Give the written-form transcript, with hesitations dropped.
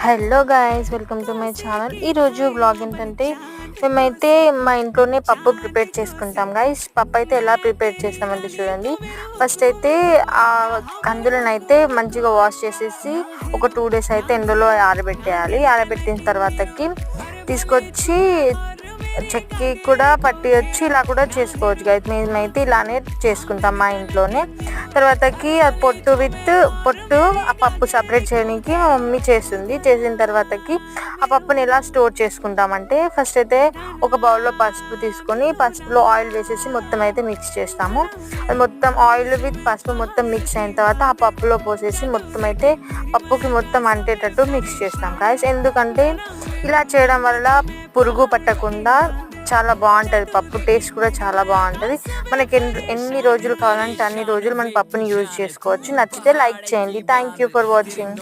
Hello guys, welcome to my channel. ఈరోజు blog ఏంటంటే మేమైతే మా ఇంట్లోనే పప్పు ప్రిపేర్ చేసుకుంటాం గైస్. పప్పు అయితే ఎలా ప్రిపేర్ చేస్తామంటే చూడండి. ఫస్ట్ అయితే ఆ కందులనైతే మంచిగా వాష్ చేసేసి ఒక 2 days అయితే ఎండలో ఆరబెట్టేయాలి. ఆరబెట్టిన తర్వాతకి తీసుకొచ్చి చెక్కి కూడా పట్టియచ్చు, ఇలా కూడా చేసుకోవచ్చు గైస్. మేమైతే ఇలానే చేసుకుంటాం మా ఇంట్లోనే. తర్వాతకి ఆ పొట్టు ఆ పప్పు సపరేట్ చేయడానికి మా మమ్మీ చేస్తుంది. చేసిన తర్వాతకి ఆ పప్పుని ఎలా స్టోర్ చేసుకుంటామంటే ఫస్ట్ అయితే ఒక బౌల్లో పసుపు తీసుకొని పసుపులో ఆయిల్ వేసేసి మొత్తం అయితే మిక్స్ చేస్తాము. అది మొత్తం ఆయిల్ విత్ పసుపు మొత్తం మిక్స్ అయిన తర్వాత ఆ పప్పులో పోసేసి మొత్తం అయితే పప్పుకి మొత్తం అంటేటట్టు మిక్స్ చేస్తాం గాయస్. ఎందుకంటే ఇలా చేయడం వల్ల పురుగు పట్టకుండా చాలా బాగుంటుంది. పప్పు టేస్ట్ కూడా చాలా బాగుంటుంది. మనకి ఎన్ని రోజులు కావాలంటే అన్ని రోజులు మన పప్పుని యూజ్ చేసుకోవచ్చు. నచ్చితే లైక్ చేయండి. Thank you for watching.